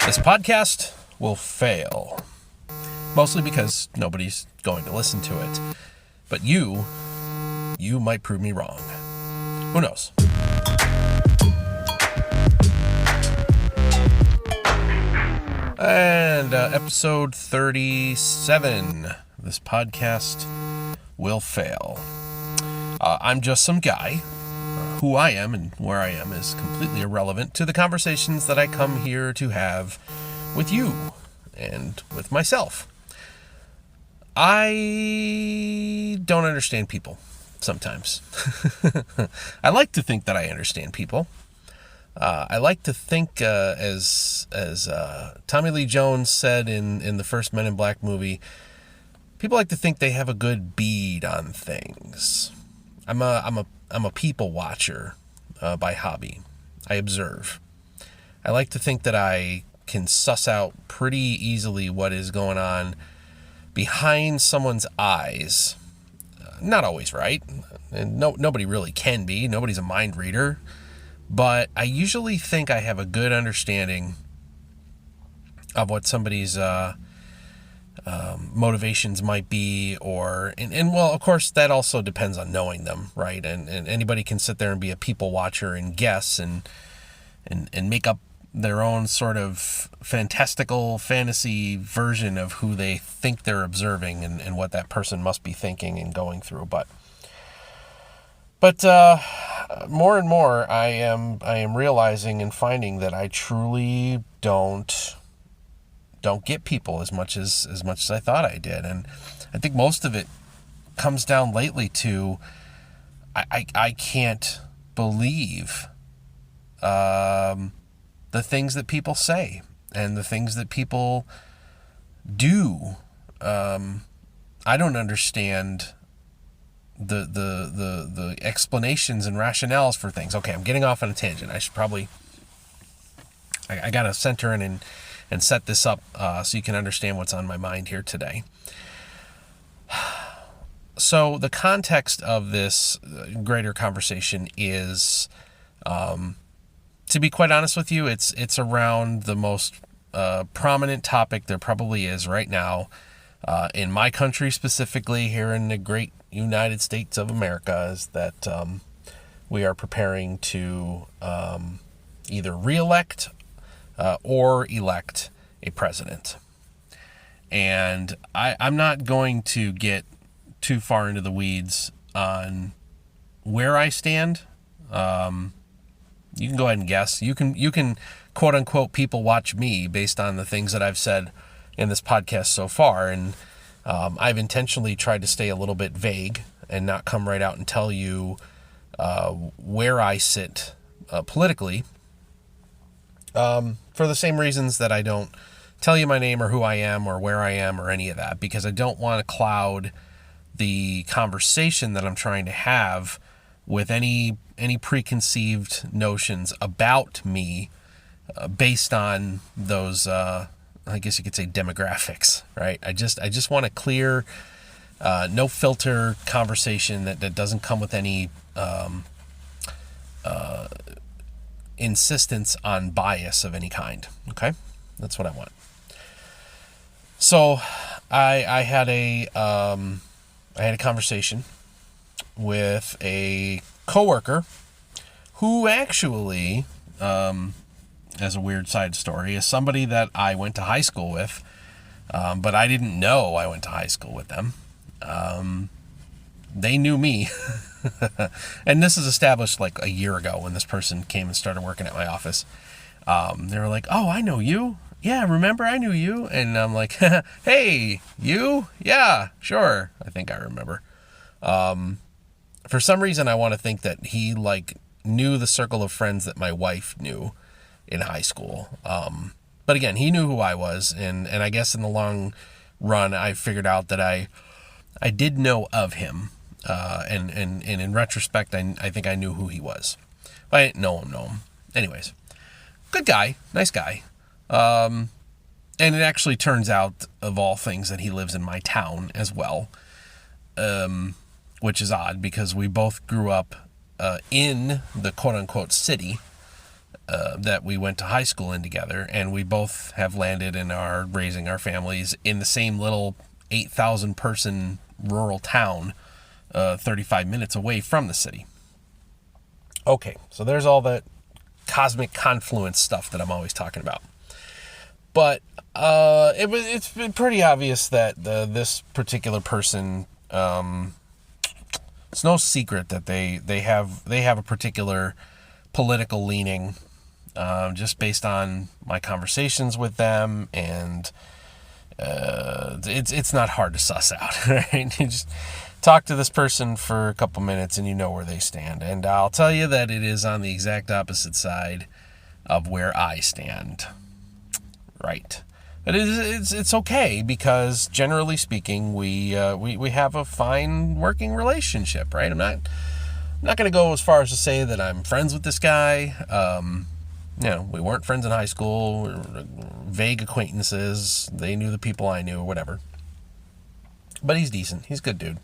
This podcast will fail. Mostly because nobody's going to listen to it. But you might prove me wrong. Who knows? And episode 37. This podcast will fail. I'm just some guy. Who I am and where I am is completely irrelevant to the conversations that I come here to have with you and with myself. I don't understand people sometimes. I like to think that I understand people. I like to think, as Tommy Lee Jones said in the first Men in Black movie, people like to think they have a good bead on things. I'm a people watcher by hobby. I observe. I like to think that I can suss out pretty easily what is going on behind someone's eyes. Not always right, and nobody really can be. Nobody's a mind reader. But I usually think I have a good understanding of what somebody's motivations might be, and well, of course, that also depends on knowing them, right? And anybody can sit there and be a people watcher and guess and make up their own sort of fantastical fantasy version of who they think they're observing and what that person must be thinking and going through. But more and more, I am realizing and finding that I truly don't get people as much as I thought I did. And I think most of it comes down lately to I can't believe the things that people say and the things that people do. I don't understand the explanations and rationales for things. Okay, I'm getting off on a tangent. I should probably I gotta center in and set this up so you can understand what's on my mind here today. So the context of this greater conversation is, to be quite honest with you, it's around the most prominent topic there probably is right now in my country, specifically here in the great United States of America, is that we are preparing to either re-elect or elect a president. And I'm not going to get too far into the weeds on where I stand. You can go ahead and guess. You can quote unquote people watch me based on the things that I've said in this podcast so far. And I've intentionally tried to stay a little bit vague and not come right out and tell you where I sit politically. For the same reasons that I don't tell you my name or who I am or where I am or any of that, because I don't want to cloud the conversation that I'm trying to have with any preconceived notions about me based on those, I guess you could say, demographics, right? I just want a clear, no filter conversation that doesn't come with any insistence on bias of any kind. Okay, that's what I want. So I had a conversation with a coworker who actually, as a weird side story, is somebody that I went to high school with, but I didn't know I went to high school with them. They knew me. And this is established like a year ago when this person came and started working at my office. They were like, "Oh, I know you. Yeah, remember, I knew you." And I'm like, "Hey, you? Yeah, sure. I think I remember." For some reason, I want to think that he like knew the circle of friends that my wife knew in high school. But again, he knew who I was. And I guess in the long run, I figured out that I did know of him. And in retrospect, I think I knew who he was. But I didn't know him. Anyways, good guy, nice guy. And it actually turns out, of all things, that he lives in my town as well, which is odd because we both grew up in the quote-unquote city, that we went to high school in together, and we both have landed and are raising our families in the same little 8,000 person rural town, 35 minutes away from the city. Okay, so there's all that cosmic confluence stuff that I'm always talking about. But it's been pretty obvious that this particular person, it's no secret that they have a particular political leaning, just based on my conversations with them, and it's not hard to suss out, right? You just talk to this person for a couple minutes and you know where they stand. And I'll tell you that it is on the exact opposite side of where I stand. Right. But it's okay, because generally speaking, we have a fine working relationship, right? I'm not going to go as far as to say that I'm friends with this guy. We weren't friends in high school. We were vague acquaintances. They knew the people I knew, or whatever. But he's decent. He's a good dude.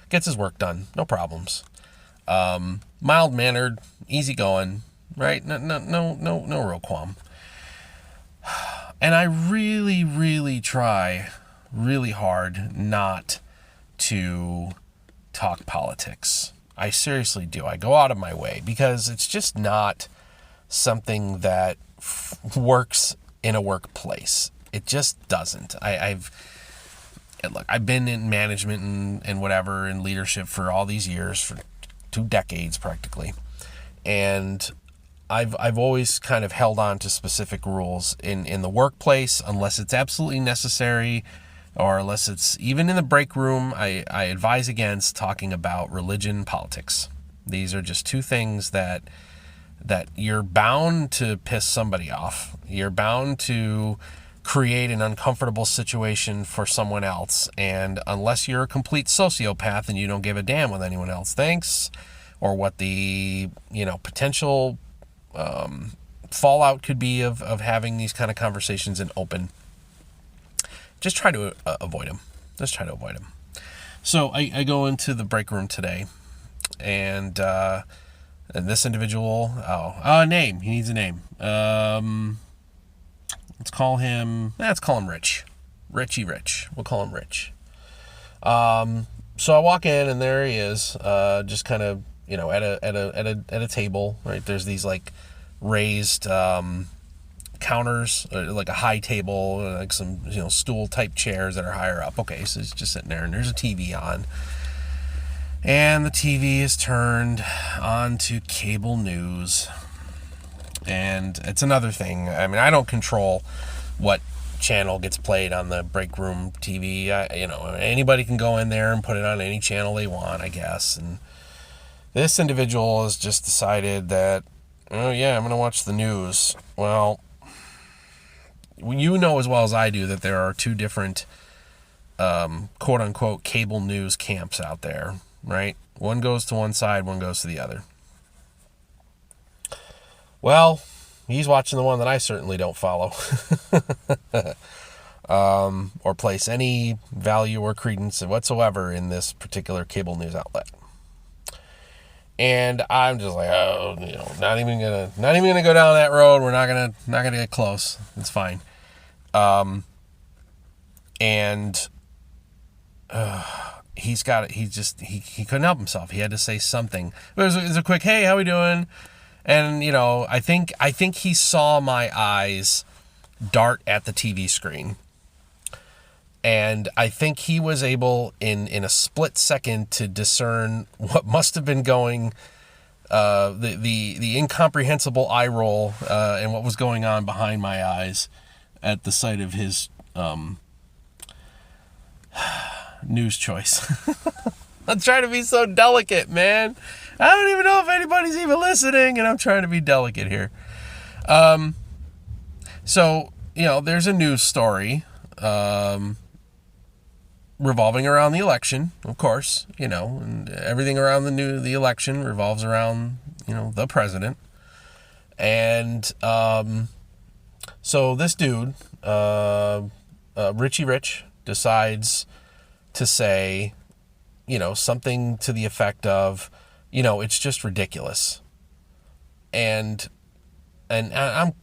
Gets his work done. No problems. Mild-mannered, easygoing, right? No real qualm. And I really, really try really hard not to talk politics. I seriously do. I go out of my way, because it's just not something that works in a workplace. It just doesn't. Look, I've been in management and whatever, and leadership for all these years, for 2 decades practically. And I've always kind of held on to specific rules in the workplace, unless it's absolutely necessary, or unless it's even in the break room. I advise against talking about religion and politics. These are just 2 things that you're bound to piss somebody off. You're bound to create an uncomfortable situation for someone else. And unless you're a complete sociopath and you don't give a damn what anyone else thinks, or what the potential fallout could be of having these kind of conversations in open, just try to avoid them. Just try to avoid them. So I go into the break room today, and this individual, name. He needs a name. Let's call him Rich. Richie Rich. We'll call him Rich. So I walk in, and there he is, just kind of, at a table, right? There's these like raised counters, like a high table, like some stool type chairs that are higher up. Okay, so he's just sitting there, and there's a TV on, and the TV is turned on to cable news. And it's another thing. I mean, I don't control what channel gets played on the break room TV. Anybody can go in there and put it on any channel they want, I guess. And this individual has just decided that, oh yeah, I'm going to watch the news. Well, you know as well as I do that there are 2 different quote unquote cable news camps out there, right? One goes to one side, one goes to the other. Well, he's watching the one that I certainly don't follow or place any value or credence whatsoever in this particular cable news outlet. And I'm just like, not even gonna go down that road. We're not gonna get close. It's fine. He couldn't help himself. He had to say something. It was a quick, hey, how we doing? And, I think he saw my eyes dart at the TV screen. And I think he was able in a split second to discern what must have been going, the incomprehensible eye roll, and what was going on behind my eyes at the sight of his news choice. I'm trying to be so delicate, man. I don't even know if anybody's even listening, and I'm trying to be delicate here. So, there's a news story revolving around the election, of course, and everything around the election revolves around, the president. And so this dude, Richie Rich, decides to say, something to the effect of, it's just ridiculous. And and I'm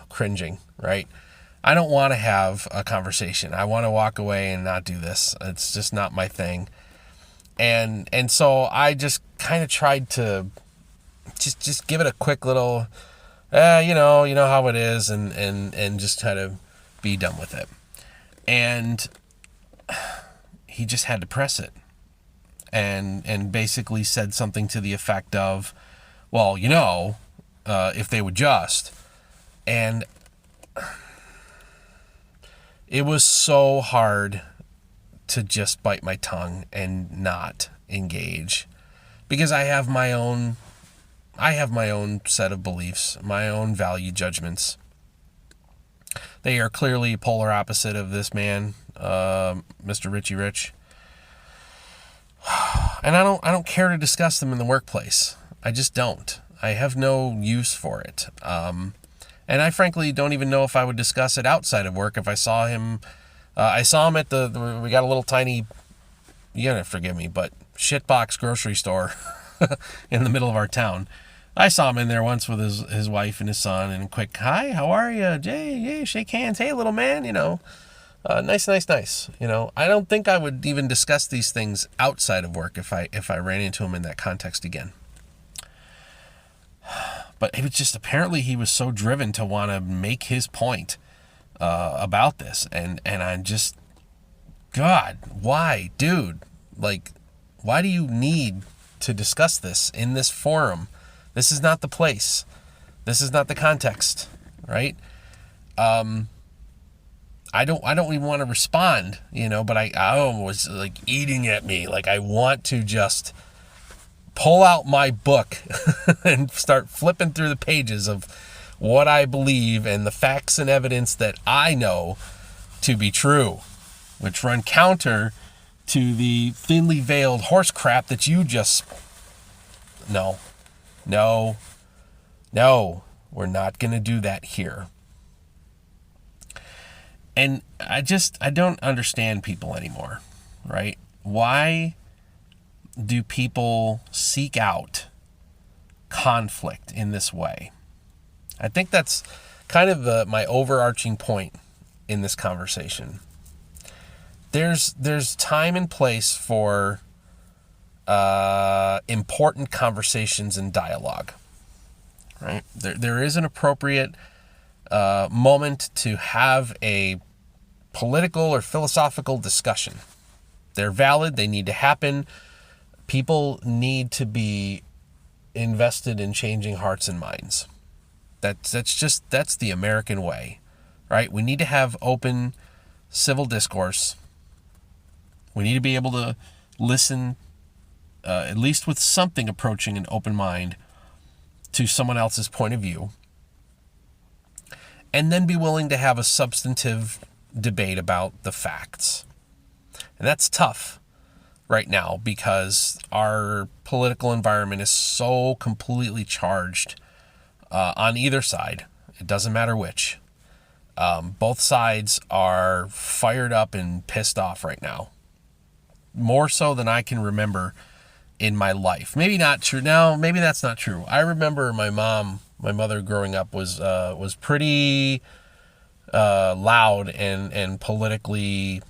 cringing, right? I don't want to have a conversation. I want to walk away and not do this. It's just not my thing. And so I just kind of tried to just give it a quick little, you know how it is, and just kind of be done with it. And he just had to press it, and basically said something to the effect of, well, if they would just. And it was so hard to just bite my tongue and not engage, because I have my own set of beliefs, my own value judgments. They are clearly polar opposite of this man, Mr. Richie Rich. And I don't care to discuss them in the workplace. I just don't. I have no use for it. And I frankly don't even know if I would discuss it outside of work if I saw him. I saw him at we got a little tiny, you gotta forgive me, but shitbox grocery store in the middle of our town. I saw him in there once with his wife and his son, and a quick, hi, how are you? Jay, yeah, shake hands. Hey, little man, nice. I don't think I would even discuss these things outside of work if I ran into him in that context again. But it was just, apparently he was so driven to want to make his point about this, and I'm just, God, why, dude? Like, why do you need to discuss this in this forum? This is not the place. This is not the context, right? I don't even want to respond, but I was like eating at me. Like, I want to just pull out my book and start flipping through the pages of what I believe and the facts and evidence that I know to be true, which run counter to the thinly veiled horse crap that you just... No, we're not going to do that here. And I don't understand people anymore, right? Why do people seek out conflict in this way? I think that's kind of my overarching point in this conversation. There's time and place for important conversations and dialogue, right? There is an appropriate moment to have a political or philosophical discussion. They're valid. They need to happen. People need to be invested in changing hearts and minds. That's the American way, right? We need to have open civil discourse. We need to be able to listen, at least with something approaching an open mind, to someone else's point of view, and then be willing to have a substantive debate about the facts. And that's tough right now because our political environment is so completely charged on either side. It doesn't matter which. Both sides are fired up and pissed off right now, more so than I can remember in my life. Maybe not true. No, maybe that's not true. I remember my mother growing up was pretty loud and politically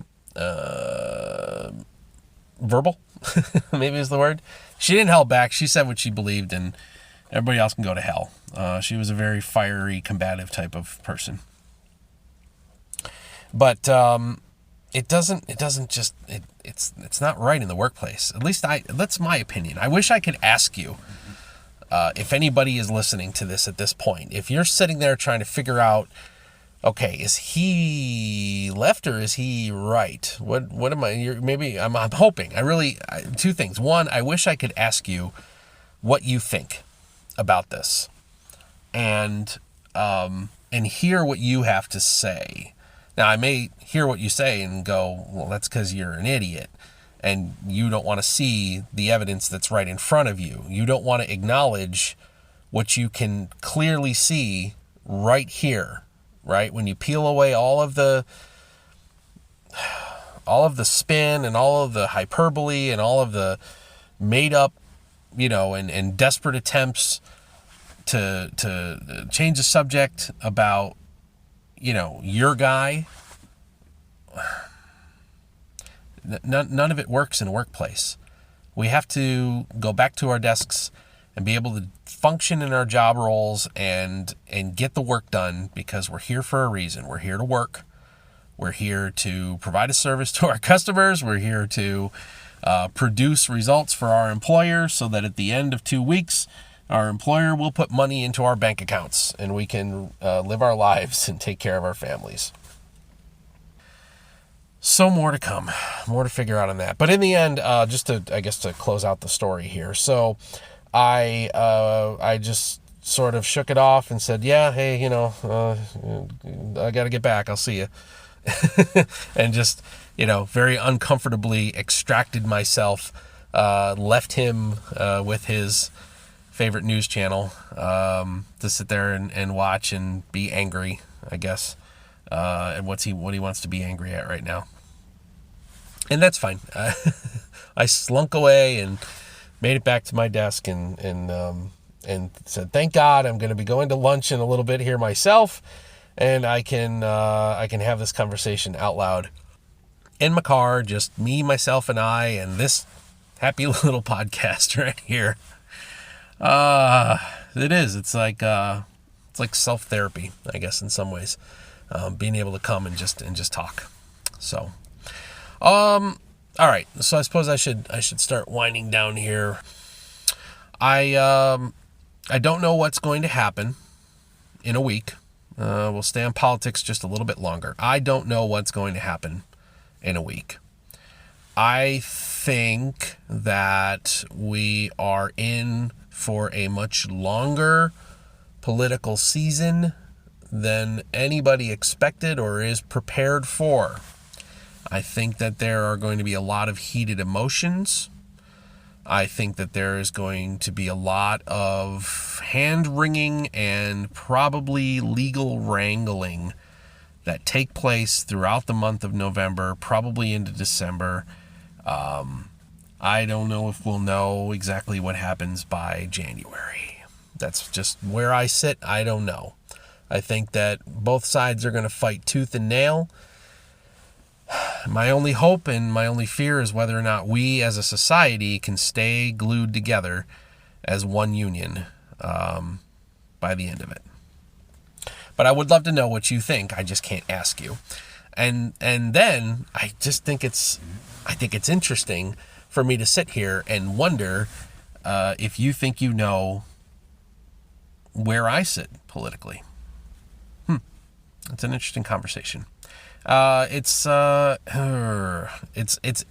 verbal, maybe is the word. She didn't hold back. She said what she believed, and everybody else can go to hell. She was a very fiery, combative type of person. But it's not right in the workplace. At least that's my opinion. I wish I could ask you, if anybody is listening to this at this point, if you're sitting there trying to figure out, okay, is he left or is he right? What am I? Maybe I'm hoping. Two things. One, I wish I could ask you what you think about this, and hear what you have to say. Now, I may hear what you say and go, well, that's because you're an idiot and you don't want to see the evidence that's right in front of you. You don't want to acknowledge what you can clearly see right here, right? When you peel away all of the spin and all of the hyperbole and all of the made up, and desperate attempts to change the subject about, your guy, none of it works in a workplace. We have to go back to our desks and be able to function in our job roles and get the work done, because we're here for a reason. We're here to work. We're here to provide a service to our customers. We're here to produce results for our employer, so that at the end of 2 weeks, our employer will put money into our bank accounts and we can live our lives and take care of our families. So more to come, more to figure out on that. But in the end, just to close out the story here. So I just sort of shook it off and said, yeah, hey, I got to get back. I'll see you. And just, very uncomfortably extracted myself, left him with his favorite news channel to sit there and watch and be angry, I guess, at what he wants to be angry at right now. And that's fine. I slunk away and made it back to my desk and said, thank God, I'm going to be going to lunch in a little bit here myself, and I can have this conversation out loud in my car, just me, myself, and I, and this happy little podcast right here. It is. It's like self-therapy, I guess, in some ways, being able to come and just talk. So, all right. So I suppose I should start winding down here. I don't know what's going to happen in a week. We'll stay on politics just a little bit longer. I don't know what's going to happen in a week. I think that we are in for a much longer political season than anybody expected or is prepared for. I think that there are going to be a lot of heated emotions. I think that there is going to be a lot of hand-wringing and probably legal wrangling that take place throughout the month of November, probably into December. I don't know if we'll know exactly what happens by January. That's just where I sit. I don't know. I think that both sides are going to fight tooth and nail. My only hope and my only fear is whether or not we as a society can stay glued together as one union by the end of it. But I would love to know what you think. I just can't ask you. And then I just think it's interesting for me to sit here and wonder if you think you know where I sit politically. It's an interesting conversation. It's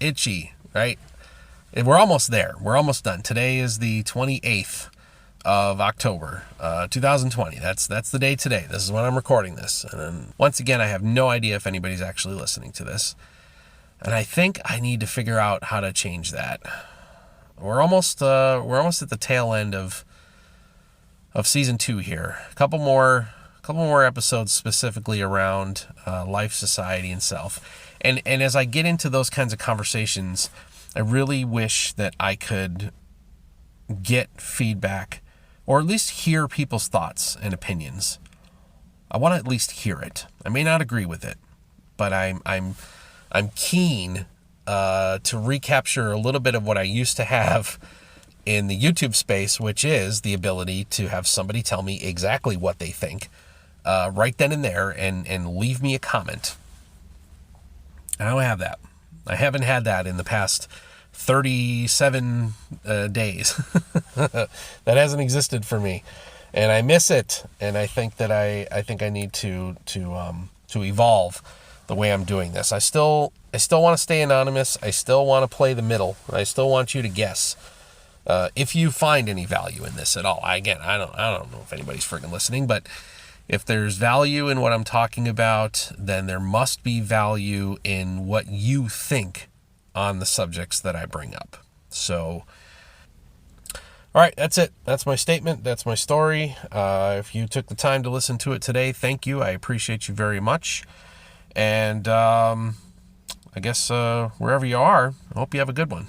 itchy, right? We're almost there. We're almost done. Today is the 28th of October, 2020. That's the day today. This is when I'm recording this. And then, once again, I have no idea if anybody's actually listening to this. And I think I need to figure out how to change that. We're almost at the tail end of season 2 here. A couple more episodes specifically around life, society, and self. And as I get into those kinds of conversations, I really wish that I could get feedback, or at least hear people's thoughts and opinions. I want to at least hear it. I may not agree with it, but I'm keen to recapture a little bit of what I used to have in the YouTube space, which is the ability to have somebody tell me exactly what they think right then and there and leave me a comment. I don't have that. I haven't had that in the past 37 days. That hasn't existed for me, and I miss it. And I think that I need to evolve the way I'm doing this. I still want to stay anonymous. I still want to play the middle. I still want you to guess if you find any value in this at all. I don't know if anybody's freaking listening, but if there's value in what I'm talking about, then there must be value in what you think on the subjects that I bring up. So, all right, that's it. That's my statement. That's my story. If you took the time to listen to it today, thank you. I appreciate you very much. And I guess wherever you are, I hope you have a good one.